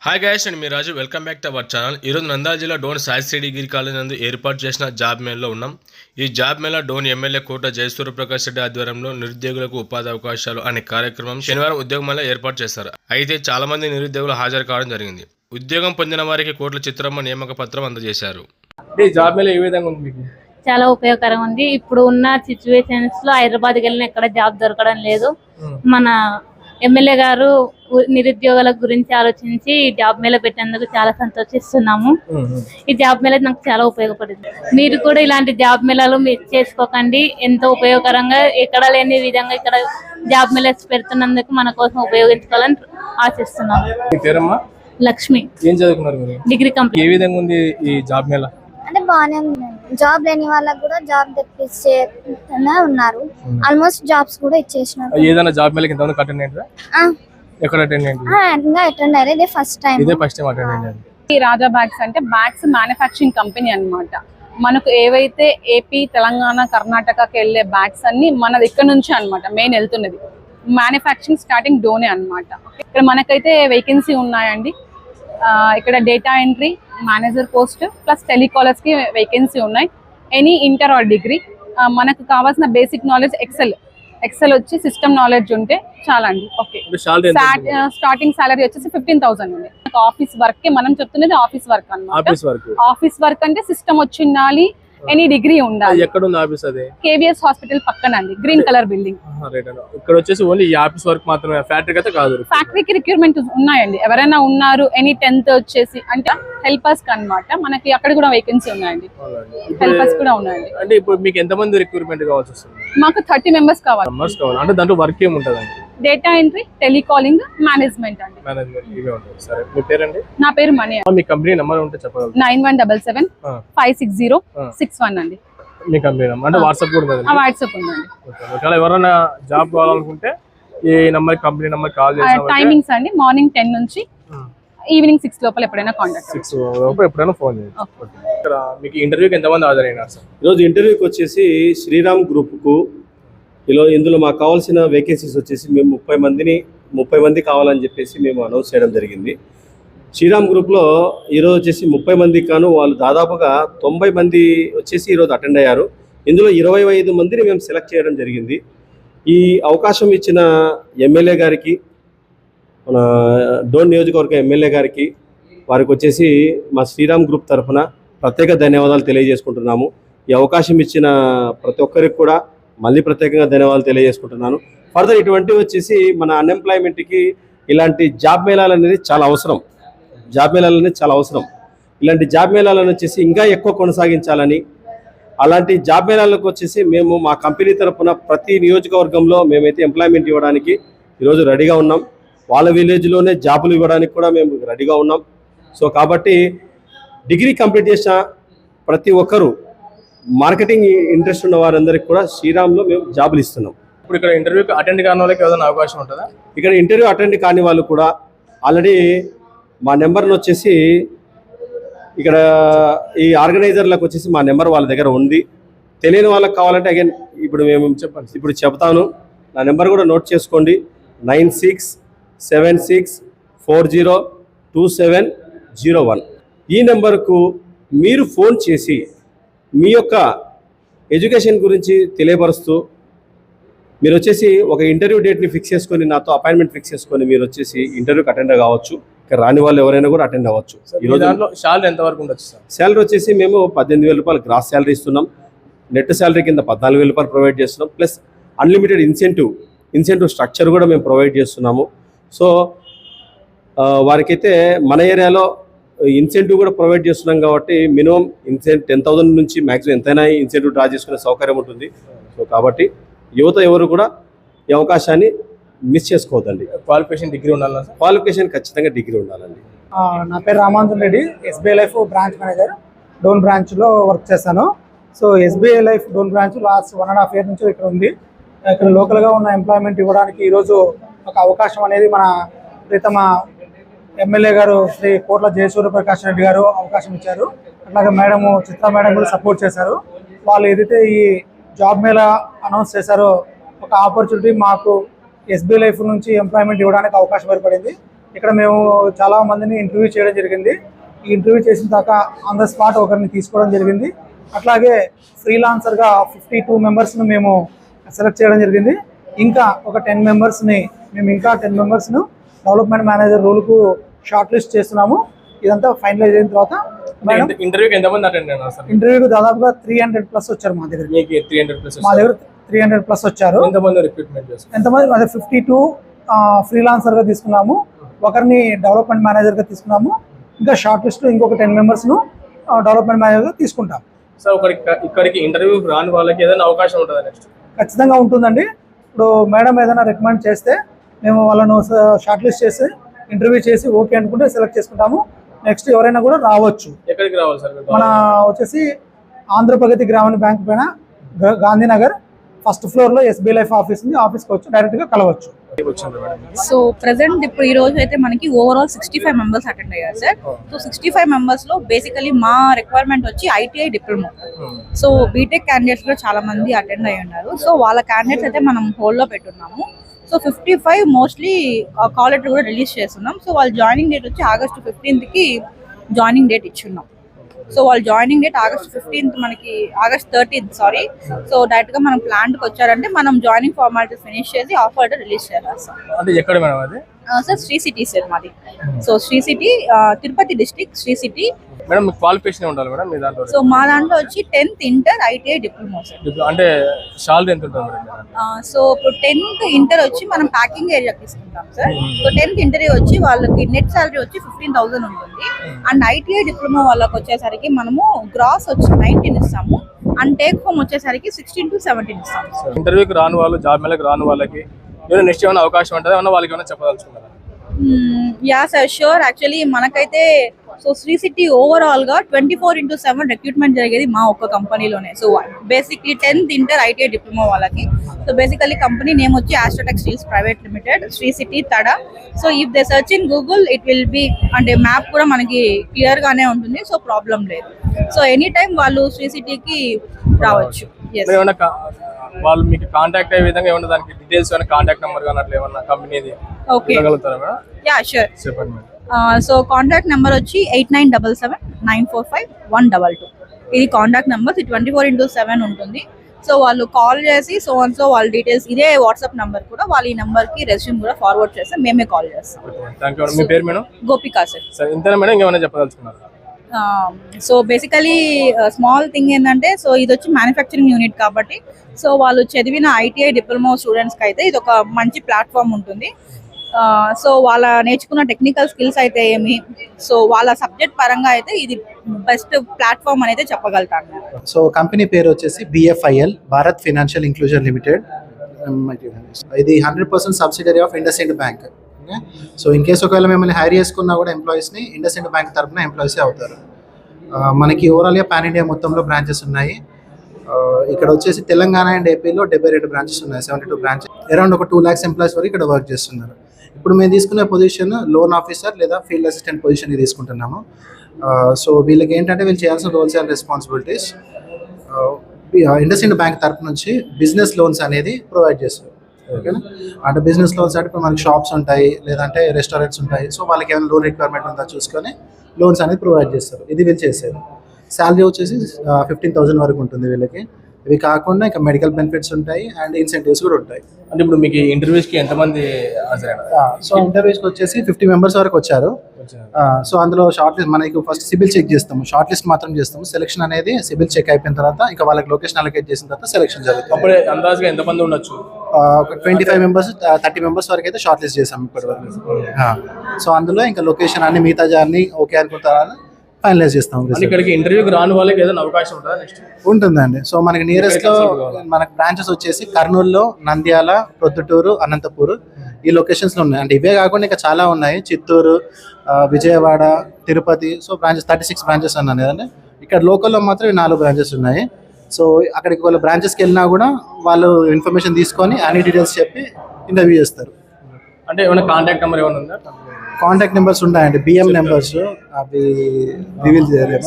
Hi guys and me Raju welcome back to our channel. ఈరోజు నంద్యాల జిల్లా Dhone Saisri degree college నందు ఏర్పాటు చేసిన జాబ్ మేళలో ఉన్నాం. ఈ జాబ్ మేళ డోన్ ఎమ్మెల్యే కోట జయసూర్యప్రకాష్ రెడ్డి ఆధ్వర్యంలో నిరుద్యోగులకు ఉపాధి అవకాశాలు అనే కార్యక్రమం శనివారం ఉద్యోగ మేళ ఏర్పాటు చేశారు. అయితే చాలా మంది నిరుద్యోగులు హాజరు కావడం జరిగింది. ఉద్యోగం పొందిన వారికి కోట్ల చిత్రమ్మ నియామక పత్రం అందజేశారు. జాబ్ మేళ ఏ విధంగా ఉంది మీకు? చాలా ఉపయోగకరంగా ఉంది. ఇప్పుడు ఉన్న సిచ్యువేషన్స్ లో హైదరాబాద్కి వెళ్ళిన ఎక్కడ జాబ్ దొరకడం లేదు. మన ఎమ్మెల్యే గారు నిరుద్యోగుల గురించి ఆలోచించి జాబ్ మేళ పెట్టేందుకు చాలా సంతోషిస్తున్నాము. ఈ జాబ్ మేళ నాకు చాలా ఉపయోగపడింది. మీరు కూడా ఇలాంటి జాబ్ మేళాలు మిస్ చేసుకోకండి. ఎంతో ఉపయోగకరంగా ఎక్కడ లేని విధంగా ఇక్కడ జాబ్ మేళ పెడుతున్నందుకు మన కోసం ఉపయోగించుకోవాలని ఆశిస్తున్నాము. లక్ష్మి, ఏం చదువుకున్నారు మీరు? Degree complete. ఏ విధంగా ఉంది ఈ జాబ్ మేళ? అంటే బాగానే ఉంది. జాబ్ లేని వాళ్ళకి కూడా జాబ్ తెప్పించే ఉన్నారు. ఆల్మోస్ట్ జాబ్స్ కూడా ఇచ్చేసినారు. ఏదైనా జాబ్ మేళకి ఇంతమంది అటెండ్ అయ్యారా? ఎక్కడ అటెండ్ అయ్యారు? ఇదే ఫస్ట్ టైం అటెండ్ అయ్యారు. ఈ రాజా బ్యాగ్స్ అంటే బ్యాగ్స్ మ్యానుఫ్యాక్చరింగ్ కంపెనీ అన్నమాట. మనకు ఏవైతే ఏపీ, తెలంగాణ, కర్ణాటకకి వెళ్ళే బ్యాగ్స్ అన్ని మనది ఇక్కడ నుంచి అన్నమాట. మెయిన్ వెళ్తున్నది మ్యానుఫ్యాక్చరింగ్ స్టార్టింగ్ డోనే అన్నమాట. ఇక్కడ మనకైతే వేకెన్సీ ఉన్నాయండి. ఇక్కడ data entry manager post plus telecallers కి వేకెన్సీ ఉన్నాయి. Any inter or degree. మనకు కావాల్సిన బేసిక్ నాలెడ్జ్ ఎక్సెల్ వచ్చి సిస్టమ్ నాలెడ్జ్ ఉంటే చాలా అండి. ఓకే, స్టార్టింగ్ సాలరీ వచ్చేసి 15,000 ఉంది. ఆఫీస్ వర్క్ మనం చెప్తున్నది ఆఫీస్ వర్క్ అన్నమాట. ఆఫీస్ వర్క్ అంటే సిస్టమ్ వచ్చి ఉండాలి, ఎనీ డిగ్రీ ఉండాలి. ఎక్కడ ఉంది ఆఫీస్? అది కేవీఎస్ హాస్పిటల్ పక్కన అండి, గ్రీన్ కలర్ బిల్డింగ్. ఇక్కడ వచ్చేసి ఓన్లీ ఈ ఆఫీస్ వర్క్ మాత్రమే, ఫ్యాక్టరీ అయితే కాదు. ఫ్యాక్టరీకి రిక్రూట్మెంట్ ఉన్నాయండి. ఎవరైనా ఉన్నారు ఎనీ 10th వచ్చేసి అంటే హెల్పర్స్ కి అన్నమాట. మనకి అక్కడ కూడా వేకెన్సీ ఉన్నాయండి, హెల్పర్స్ కూడా ఉన్నాయండి. అంటే ఇప్పుడు మీకు ఎంత మంది రిక్రూట్మెంట్ కావాల్సి వస్తుంది? మాకు 30 మెంబర్స్ కావాలి. అంటే దాంట్లో వర్క్ ఏముంటదండి? డేటా ఎంట్రీ, టెలికాలింగ్, మేనేజ్మెంట్ అండి. సరే, మీ పేరండి? నా పేరు మణి. మీ కంపెనీ నెంబర్ ఉంటే చెప్పగలరు? 9177-560-61 అండి. మీ కంపెనీ నెంబర్ అంటే వాట్సాప్ కూడా ఉంది? వాట్సాప్ ఉందండి. ఒకవేళ ఎవరైనా జాబ్ కావాలనుకుంటే ఈ నెంబర్, కంపెనీ నెంబర్ కాల్ చేసి టైమింగ్స్ అండి మార్నింగ్ 10 నుంచి ఈవినింగ్ 6 లోపల ఎప్పుడైనా కాంటాక్ట్ 6 లోపల ఎప్పుడైనా ఫోన్ చేయండి. ఇక్కడ మీకు ఇంటర్వ్యూకి ఎంతమంది హాజరైనారు సార్? ఈరోజు ఇంటర్వ్యూకి వచ్చేసి శ్రీరామ్ గ్రూప్కు ఇందులో మాకు కావాల్సిన వేకెన్సీస్ వచ్చేసి మేము 30 మంది కావాలని చెప్పేసి మేము అనౌన్స్ చేయడం జరిగింది. శ్రీరామ్ గ్రూప్లో ఈరోజు వచ్చేసి 30 మందికి కాను వాళ్ళు దాదాపుగా 90 మంది వచ్చేసి ఈరోజు అటెండ్ అయ్యారు. ఇందులో 25 మందిని మేము సెలెక్ట్ చేయడం జరిగింది. ఈ అవకాశం ఇచ్చిన ఎమ్మెల్యే గారికి, మన డోన్ నియోజకవర్గ ఎమ్మెల్యే గారికి, వారికి వచ్చేసి మా శ్రీరామ్ గ్రూప్ తరఫున ప్రత్యేక ధన్యవాదాలు తెలియజేసుకుంటున్నాము. ఈ అవకాశం ఇచ్చిన ప్రతి ఒక్కరికి కూడా మళ్ళీ ప్రత్యేకంగా ధన్యవాదాలు తెలియజేసుకుంటున్నాను. ఫర్దర్ ఇటువంటివి వచ్చేసి మన అన్ఎంప్లాయ్మెంట్కి ఇలాంటి జాబ్ మేళాలు అనేది చాలా అవసరం. ఇలాంటి జాబ్ మేళాలను వచ్చేసి ఇంకా ఎక్కువ కొనసాగించాలని, అలాంటి జాబ్ మేళాలకు వచ్చేసి మేము మా కంపెనీ తరఫున ప్రతి నియోజకవర్గంలో మేమైతే ఎంప్లాయ్మెంట్ ఇవ్వడానికి ఈరోజు రెడీగా ఉన్నాం. వాళ్ళ విలేజ్లోనే జాబులు ఇవ్వడానికి కూడా మేము రెడీగా ఉన్నాం. సో కాబట్టి డిగ్రీ కంప్లీట్ చేసిన ప్రతి ఒక్కరూ, మార్కెటింగ్ ఇంట్రెస్ట్ ఉన్న వారందరికీ కూడా శ్రీరామ్లో మేము జాబులు ఇస్తున్నాం. ఇప్పుడు ఇక్కడ ఇంటర్వ్యూకి అటెండ్ కాని వాళ్ళకి ఏదైనా అవకాశం ఉంటుందా? ఇక్కడ ఇంటర్వ్యూ అటెండ్ కాని వాళ్ళు కూడా ఆల్రెడీ మా నెంబర్ని వచ్చేసి ఇక్కడ ఈ ఆర్గనైజర్లకు వచ్చేసి మా నెంబర్ వాళ్ళ దగ్గర ఉంది. తెలియని వాళ్ళకి కావాలంటే అగైన్ ఇప్పుడు చెప్తాను. నా నెంబర్ కూడా నోట్ చేసుకోండి. 9676402701. ఈ నెంబర్కు మీరు ఫోన్ చేసి మీ యొక్క ఎడ్యుకేషన్ గురించి తెలియపరుస్తూ మీరు వచ్చేసి ఒక ఇంటర్వ్యూ డేట్ని ఫిక్స్ చేసుకొని, నాతో అపాయింట్మెంట్ ఫిక్స్ చేసుకొని మీరు వచ్చేసి ఇంటర్వ్యూకి అటెండ్ కావచ్చు. ఇక్కడ రాని వాళ్ళు ఎవరైనా కూడా అటెండ్ అవ్వచ్చు. ఈరోజు శాలరీ ఎంతవరకు ఉండొచ్చు సార్? శాలరీ వచ్చేసి మేము 18,000 రూపాయలు గ్రాస్ శాలరీ ఇస్తున్నాం. నెట్ శాలరీ కింద 14,000 రూపాయలు ప్రొవైడ్ చేస్తున్నాం. ప్లస్ అన్లిమిటెడ్ ఇన్సెంటివ్ స్ట్రక్చర్ కూడా మేము ప్రొవైడ్ చేస్తున్నాము. సో వారికైతే మన ఏరియాలో ఇన్సెంటివ్ కూడా ప్రొవైడ్ చేస్తున్నాం కాబట్టి మినిమం 10,000 నుంచి మ్యాక్సిమం ఎంతైనా ఇన్సెంటివ్ డ్రా చేసుకునే సౌకర్యం ఉంటుంది. సో కాబట్టి యువత ఎవరు కూడా ఈ అవకాశాన్ని మిస్ చేసుకోవద్దండి. క్వాలిఫికేషన్ డిగ్రీ ఉండాలి? క్వాలిఫికేషన్ ఖచ్చితంగా డిగ్రీ ఉండాలండి. నా పేరు Ramanjan Reddy, SBI life branch manager, Dhone బ్రాంచ్లో వర్క్ చేస్తాను. So SBI life Dhone branch last 1.5 year నుంచి ఇక్కడ ఉంది. ఇక్కడ లోకల్గా ఉన్న ఎంప్లాయ్మెంట్ ఇవ్వడానికి ఈరోజు ఒక అవకాశం అనేది మన ప్రీతమ ఎమ్మెల్యే గారు శ్రీ కోట్ల జయసూర్యప్రకాష్ రెడ్డి గారు అవకాశం ఇచ్చారు. అట్లాగే మేడం చిత్రా మేడం కూడా సపోర్ట్ చేశారు. వాళ్ళు ఏదైతే ఈ జాబ్ మేళ అనౌన్స్ చేశారో ఒక ఆపర్చునిటీ మాకు ఎస్బీఐ లైఫ్ నుంచి ఎంప్లాయ్మెంట్ ఇవ్వడానికి అవకాశం ఏర్పడింది. ఇక్కడ మేము చాలా మందిని ఇంటర్వ్యూ చేయడం జరిగింది. ఈ ఇంటర్వ్యూ చేసిన దాకా ఆన్ ద స్పాట్ ఒకరిని తీసుకోవడం జరిగింది. అట్లాగే ఫ్రీలాన్సర్గా 52 మెంబర్స్ను మేము సెలెక్ట్ చేయడం జరిగింది. ఇంకా ఒక 10 మెంబర్స్ని ఇంకా 10 మెంబర్స్ను డెవలప్మెంట్ మేనేజర్ రోల్కు షార్ట్ లిస్ట్ చేస్తున్నాము. ఇదంతా ఫైనలైజ్ అయిన తర్వాత ఇంటర్వ్యూకి ఎంతమంది అటెండ్ అయినారు సార్? ఇంటర్వ్యూకి దాదాపుగా 300+ వచ్చారు మా దగ్గర. మీకు 300+ మా దగ్గర 300+ వచ్చారు. ఎంతమంది రిక్రూట్మెంట్ చేస్తారు? ఎంతమంది అదే 52 ఫ్రీలాన్సర్గా తీసుకున్నాము, ఒకరిని డెవలప్మెంట్ మేనేజర్గా తీసుకున్నాము. ఇంకా షార్ట్ లిస్ట్ ఇంకొక 10 మెంబర్స్ను డెవలప్మెంట్ మేనేజర్గా తీసుకుంటాం. సార్ ఇక్కడికి ఇంటర్వ్యూ రాని వాళ్ళకి ఏదైనా అవకాశం ఉంటుందా నెక్స్ట్? ఖచ్చితంగా ఉంటుందండి. ఇప్పుడు మేడం ఏదైనా రికమెండ్ చేస్తే మేము వాళ్ళను షార్ట్ లిస్ట్ చేసి ఇంటర్వ్యూ చేసి ఓకే అనుకుంటే సెలెక్ట్ చేసుకుంటాము. నెక్స్ట్ ఎవరైనా కూడా రావచ్చు. ఎక్కడికి రావాలి సార్? మన వచ్చేసి ఆంధ్రప్రగతి గ్రామీణ బ్యాంక్ పైన గాంధీనగర్ ఫస్ట్ ఫ్లోర్లో SBI లైఫ్ ఆఫీస్ ఉంది. ఆఫీస్కి వచ్చి డైరెక్ట్గా కలవచ్చు. సో ప్రెసెంట్ ఇప్పుడు ఈ రోజు అయితే మనకి ఓవరాల్ 65 మెంబర్స్ అటెండ్ అయ్యారు సార్. సో 65 మెంబర్స్ లో బేసికలీ మా రిక్వైర్మెంట్ వచ్చి ITI diploma. So BTech candidates కూడా చాలా మంది అటెండ్ అయ్యి ఉన్నారు. సో వాళ్ళ క్యాండిడేట్స్ అయితే మనం హోల్డ్ లో పెట్టున్నాము. సో 55 మోస్ట్లీ కాల్ లెటర్ కూడా రిలీజ్ చేస్తున్నాం. సో వాళ్ళ జాయినింగ్ డేట్ వచ్చి ఆగస్ట్ 15కి జాయినింగ్ డేట్ ఇచ్చున్నాం. సో వాళ్ళ జాయినింగ్ డేట్ ఆగస్ట్ 15th మనకి August 13th sorry. So direct గా మనం ప్లాంట్కి వచ్చారంటే మనం జాయినింగ్ ఫార్మాలిటీస్ ఫినిష్ చేసి ఆఫర్ లెటర్ రిలీజ్ చేయాలి సార్. అంటే ఎక్కడ మేడం అది? సార్ శ్రీ సిటీ సార్ మాది. So Sri City Tirupati district Sri City. Madam మీ క్వాలిఫికేషన్ ఉండాలి మేడం మీ దాంట్లో? సో మా దాంట్లో వచ్చి 10th inter ITI diploma sir. అంటే సాలరీ ఎంత ఉంటుంది మేడం? సో ఇప్పుడు 10th ఇంటర్ వచ్చి మనం ప్యాకింగ్ ఏరియా తీసుకుంటాం సార్. సో 10th ఇంటర్ వచ్చి వాళ్ళకి నెట్ సాలరీ వచ్చి 15,000 ఉంటుంది. అండ్ ITI డిప్లొమా వాళ్ళకి వచ్చేసరికి మనము గ్రాస్ వచ్చి 19 ఇస్తాము. అండ్ టేక్ హోమ్ వచ్చేసరికి 16 to 17 ఇస్తాము. ఇంటర్వ్యూకి రాని వాళ్ళు, జాబ్ మేళకి రాని వాళ్ళకి ఏమైనా నెక్స్ట్ ఏమైనా అవకాశం ఉంటుంది? ఏమన్నా వాళ్ళకి ఏమైనా చెప్పదలుచుకున్నారా? Yeah sir sure. యాక్చువల్లీ మనకైతే సో శ్రీ సిటీ ఓవరాల్ గా 24/7 రిక్రూట్మెంట్ జరిగేది మా ఒక్క కంపెనీలోనే. So basically 10th inter ITI diploma వాళ్ళకి. సో బేసికలీ కంపెనీ నేమ్ వచ్చి Astrotech Steels Private Limited, Sri City Tada. So if they search in Google it will be అంటే మ్యాప్ కూడా మనకి క్లియర్ గానే ఉంటుంది. సో ప్రాబ్లం లేదు. సో ఎనీ టైం వాళ్ళు శ్రీ సిటీకి రావచ్చు. వాళ్ళు మీకు కాంటాక్ట్ అయ్యే విధంగా ఏమన్నా దానికి డీటెయిల్స్ ఏమైనా కాంటాక్ట్ నెంబర్ కానీ అట్లా ఏమన్నా కంపెనీది ఇవ్వగలుగుతారా మేడం? Yeah sure. చెప్పండి మేడం. సో కాంటాక్ట్ నెంబర్ వచ్చి 8977945122. ఇది కాంటాక్ట్ నెంబర్. 24/7 ఉంటుంది. సో వాళ్ళు కాల్ చేసి సో వాళ్ళ డీటెయిల్స్ ఇదే వాట్సాప్ నెంబర్ కూడా వాళ్ళ ఈ నెంబర్ కి రెజ్యూమ్ కూడా ఫార్వర్డ్ చేస్తే మేమే కాల్ చేస్తాం. Thank you madam. మీ పేరు మేడం? గోపికా సార్. సరే ఇంతేనా మేడం? ఇంకేమైనా చెప్పదలుచుకున్నారా? సో బేసికలీ స్మాల్ థింగ్ ఏంటంటే సో ఇది వచ్చి మ్యానుఫ్యాక్చరింగ్ యూనిట్ కాబట్టి సో వాళ్ళు చదివిన ITI డిప్లొమా స్టూడెంట్స్కి అయితే ఇది ఒక మంచి ప్లాట్ఫామ్ ఉంటుంది. సో వాళ్ళ నేర్చుకున్న టెక్నికల్ స్కిల్స్ అయితే ఏమి, సో వాళ్ళ సబ్జెక్ట్ పరంగా అయితే ఇది బెస్ట్ ప్లాట్ఫామ్ అనేది చెప్పగలుగుతాను. సో కంపెనీ పేరు వచ్చేసి BFIL, Bharat financial inclusion limited. ఇది 100% subsidiary of IndusInd bank. So in case ఒకవేళ మిమ్మల్ని హైర్ చేసుకున్నా కూడా ఎంప్లాయీస్ని ఇండస్ఇండ్ బ్యాంక్ తరఫున ఎంప్లాయీసే అవుతారు. మనకి ఓవరాల్గా పాన్ ఇండియా మొత్తంలో బ్రాంచెస్ ఉన్నాయి. ఇక్కడ వచ్చేసి తెలంగాణ అండ్ ఏపీలో 72 బ్రాంచెస్ ఉన్నాయి. 72 బ్రాంచెస్, అరౌండ్ ఒక 2 lakhs ఎంప్లాయీస్ వరకు ఇక్కడ వర్క్ చేస్తున్నారు. ఇప్పుడు మేము తీసుకునే పొజిషన్ లోన్ ఆఫీసర్ లేదా ఫీల్డ్ అసిస్టెంట్ పొజిషన్ తీసుకుంటున్నాము. సో వీళ్ళకి ఏంటంటే వీళ్ళు చేయాల్సిన roles and responsibilities IndusInd bank తరఫు నుంచి బిజినెస్ లోన్స్ అనేది ప్రొవైడ్ చేస్తారు. ఓకేనా? అంటే బిజినెస్ లోన్స్ అంటే ఇప్పుడు మనకి షాప్స్ ఉంటాయి లేదంటే రెస్టారెంట్స్ ఉంటాయి. సో వాళ్ళకి ఏమైనా లోన్ రిక్వైర్మెంట్ ఉందా చూసుకొని లోన్స్ అనేది ప్రొవైడ్ చేస్తారు. ఇది వీళ్ళు చేసేది. శాలరీ వచ్చేసి 15,000 వరకు ఉంటుంది వీళ్ళకి. ఇవి కాకుండా ఇంకా మెడికల్ బెనిఫిట్స్ ఉంటాయి అండ్ ఇన్సెంటివ్స్ కూడా ఉంటాయి. అంటే ఇప్పుడు మీకు ఇంటర్వ్యూస్కి ఎంతమంది హాజరైనారు? సో ఇంటర్వ్యూస్కి వచ్చేసి 50 మెంబర్స్ వరకు వచ్చారు. సో అందులో షార్ట్ లిస్ట్ మనకి ఫస్ట్ సిబిల్ చెక్ చేస్తాము, షార్ట్ లిస్ట్ మాత్రం చేస్తాము. సెలక్షన్ అనేది సిబిల్ చెక్ అయిపోయిన తర్వాత ఇంకా వాళ్ళకి లొకేషన్ అలొకేట్ చేసిన తర్వాత సెలక్షన్ జరుగుతుంది. అప్పుడే అందాజుగా ఎంతమంది ఉండొచ్చు? ఒక 25 మెంబర్స్ 30 మెంబర్స్ వరకు అయితే షార్ట్ లిస్ట్ చేసాము ఇప్పటి వరకు. సో అందులో ఇంకా లొకేషన్ అన్ని మిగతా జార్ని ఓకే అనుకున్న తర్వాత ఫైనలైజ్ చేస్తాం. ఇక్కడికి ఇంటర్వ్యూకి రాని వాళ్ళకి ఏదైనా అవకాశం ఉంటుందా నెక్స్ట్? ఉంటుందండి. సో మనకి నియరెస్ట్ లో మనకి బ్రాంచెస్ వచ్చేసి కర్నూలులో, నంద్యాల, ప్రొద్దుటూరు, అనంతపూర్ ఈ లొకేషన్స్ లో ఉన్నాయి. అంటే ఇవే కాకుండా ఇంకా చాలా ఉన్నాయి. Chittoor, Vijayawada, Tirupati. So branches 36 branches అన్నాను కదండి. ఇక్కడ లోకల్లో మాత్రం 4 బ్రాంచెస్ ఉన్నాయి. సో అక్కడికి వాళ్ళ బ్రాంచెస్కి వెళ్ళినా కూడా వాళ్ళు ఇన్ఫర్మేషన్ తీసుకొని అన్ని డీటెయిల్స్ చెప్పి ఇంటర్వ్యూ చేస్తారు. అంటే ఏమైనా కాంటాక్ట్ నెంబర్ ఏమైనా ఉందా? కాంటాక్ట్ నెంబర్స్ ఉంటాయండి, BM నెంబర్స్. అవి రివీల్ చేయలేదు.